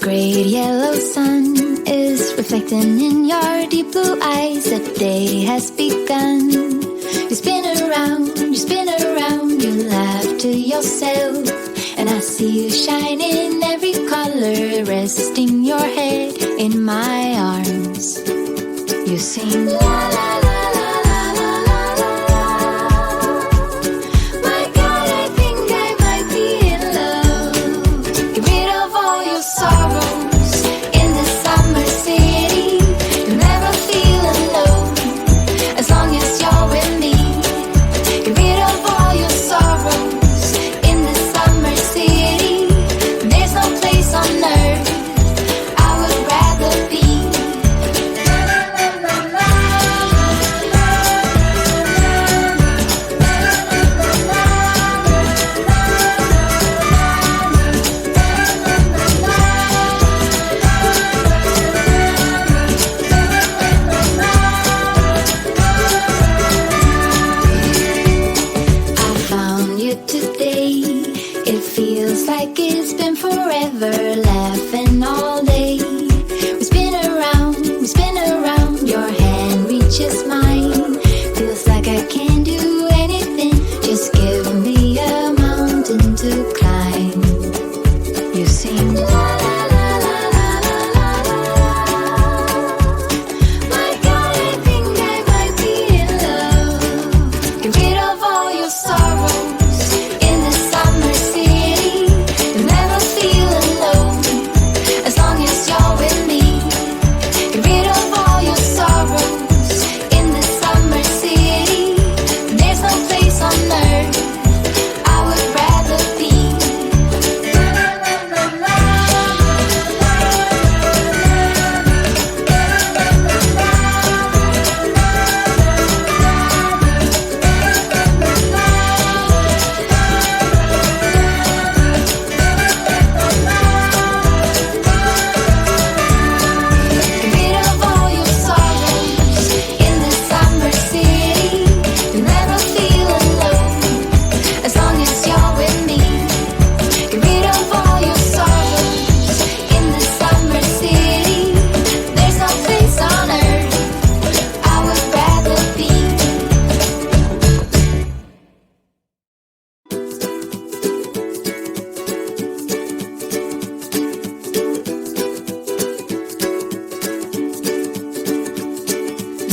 great yellow sun is reflecting in your deep blue eyes. The day has begun. You spin around, you laugh to yourself, and I see you shine in every color, resting your head in my arms. You sing la la la.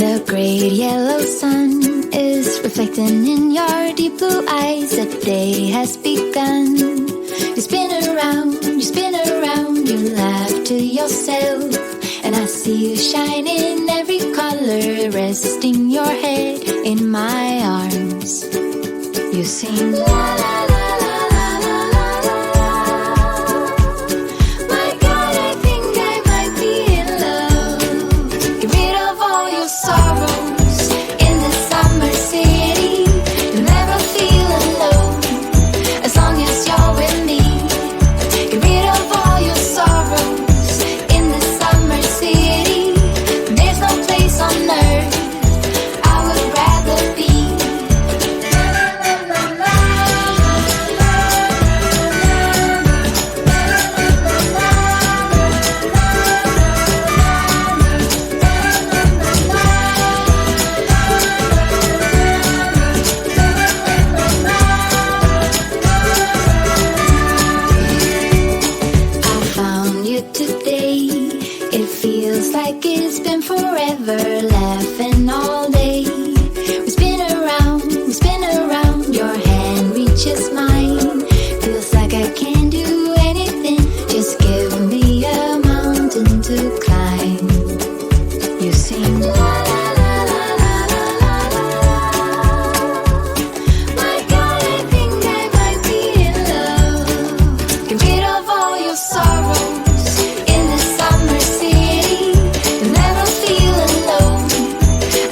The great yellow sun is reflecting in your deep blue eyes. The day has begun. You spin around, you laugh to yourself, and I see you shine in every color, resting your head in my arms. You sing la la la.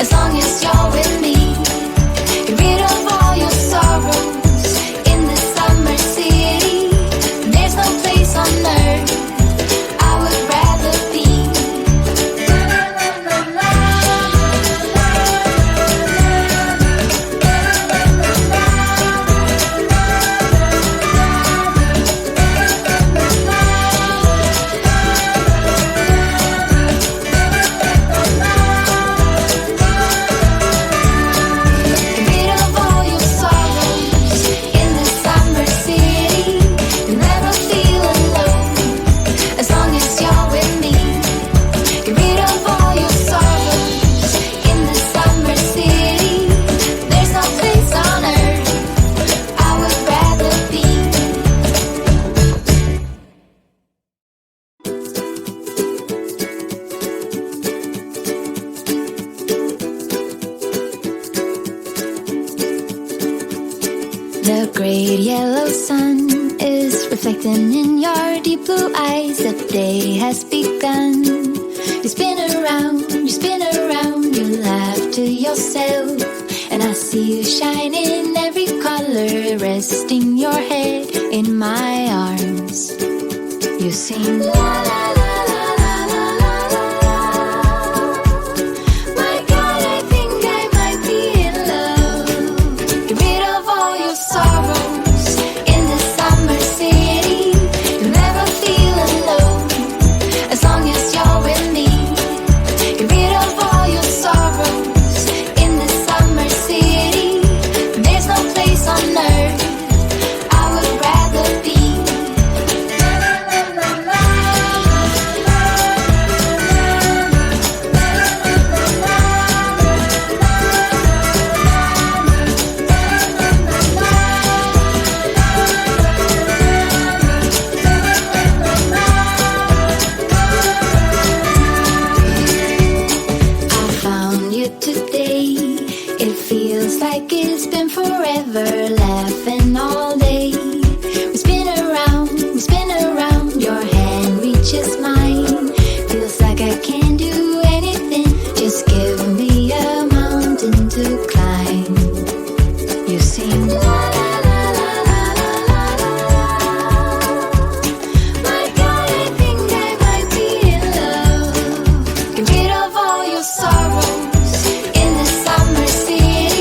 As long as The great yellow sun is reflecting in your deep blue eyes. The day has begun. You spin around, you laugh to yourself. And I see you shine in every color, resting your head in my arms. You sing la la la la la la la la. My God, I think I might be in love. Get rid of all your sorrows in the summer city. You'll never feel alone as long as you're with me. Get rid of all your sorrows in the summer city. There's no place on earth I would rather be. I found you today. It feels like it's been forever, laughing all day. We spin around, your hand reaches mine. Feels like I can't do anything, just give me a mountain to climb. You sing la la la la la la la la. My God, I think I might be in love. Get rid of all your sorrows in the summer city.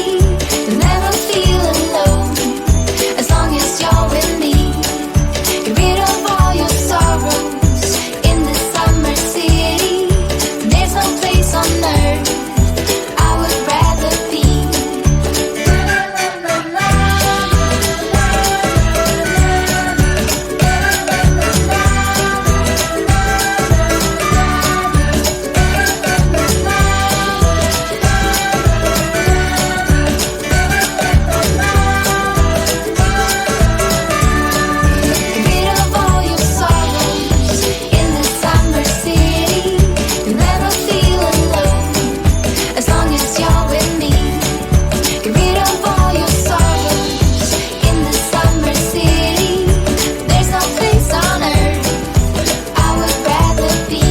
You'll never feel alone as long as you're with me. Get rid of all your sorrows in the summer city. There's no place on earth I would rather be. Get rid of all your sorrows in the summer city. You'll never feel alone as long as you're with me. Get rid of all your sorrows in the summer city. There's no place on earth I would rather be.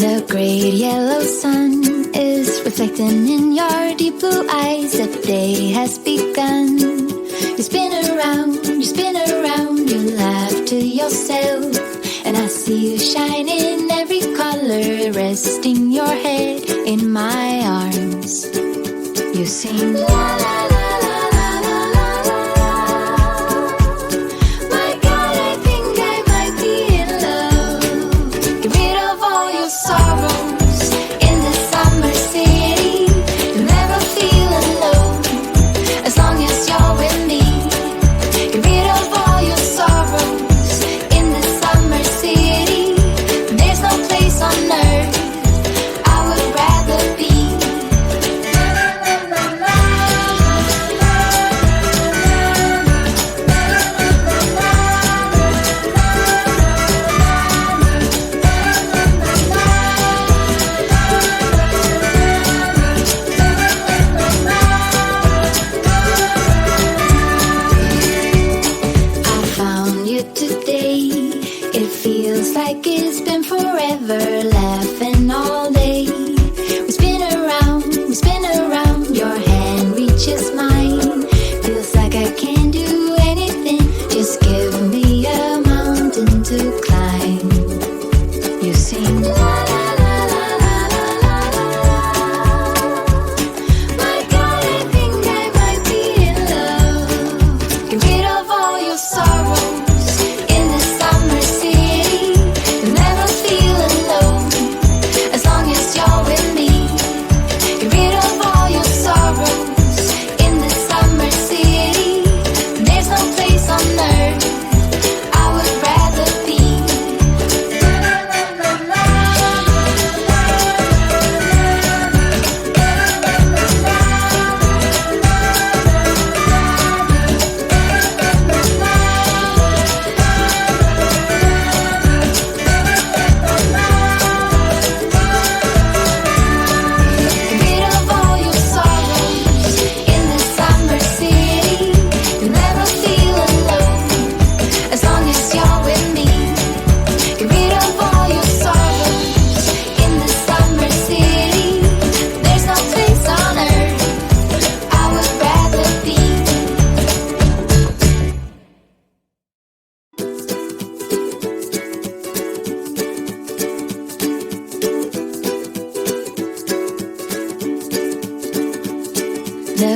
The great yellow sun is reflecting in your deep blue eyes. The day has begun. You spin around, you laugh to yourself. And I see you shine in every color, resting your head in my arms. You sing la la la la la la la la. My God, I think I might be in love. Get rid of all your sorrows in the summer city. You'll never feel alone as long as you're with me. Get rid of all your sorrows in the summer city. There's no place on earth I would rather be.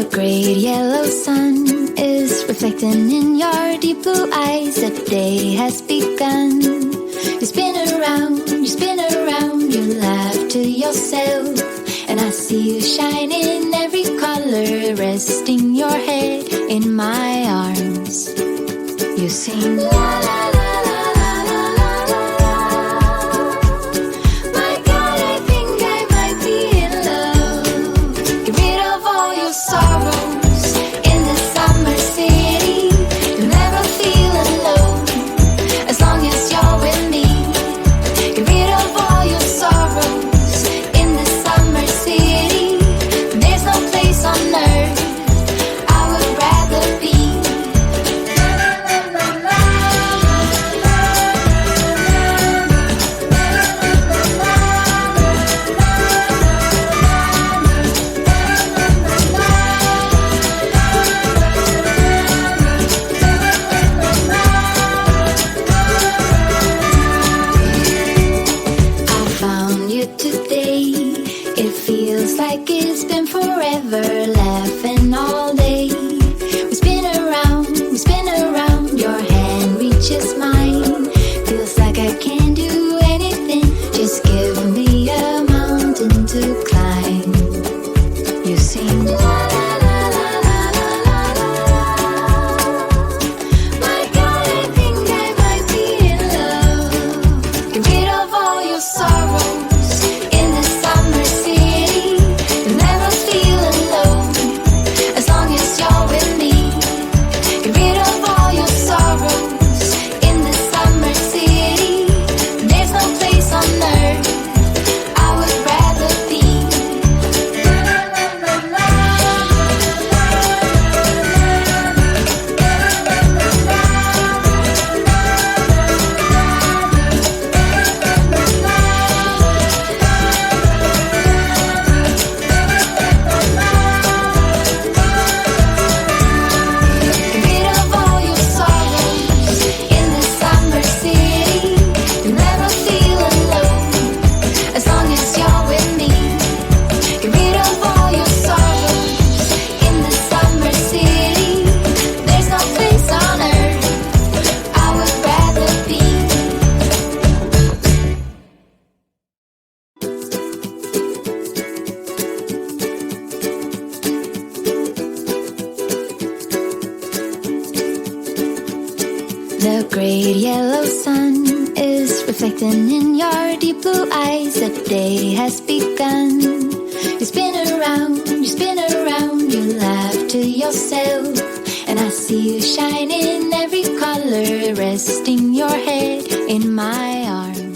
The great yellow sun is reflecting in your deep blue eyes. The day has begun. You spin around, you laugh to yourself. And I see you shine in every color, resting your head in my arms. You sing la la la la la la la la. My God, I think I might be in love. Get rid of all your sorrows in the summer city. You'll never feel alone as long as you're with me. Get rid of all your sorrows in the summer city. There's no place on earth I would rather be. I found you today. It feels like it's been forever, laughing all day. We spin around, your hand reaches mine. Feels like I can't do anything, just give me a mountain to climb. You sing la la la la la la la la. My God, I think I might be in love. Get rid of all your sorrows in the summer city. You'll never feel alone as long as you're with me. Get rid of all your sorrows in the summer city. There's no place on earth I would rather be. Get rid of all your sorrows in the summer city. You'll never feel alone as long as you're with me. Get rid of all your sorrows in the summer city. There's no place on earth I would rather be. The great yellow sun is reflecting in your deep blue eyes. The day has begun. You spin around, you laugh to yourself. And I see you shine in every color, resting your head in my arms.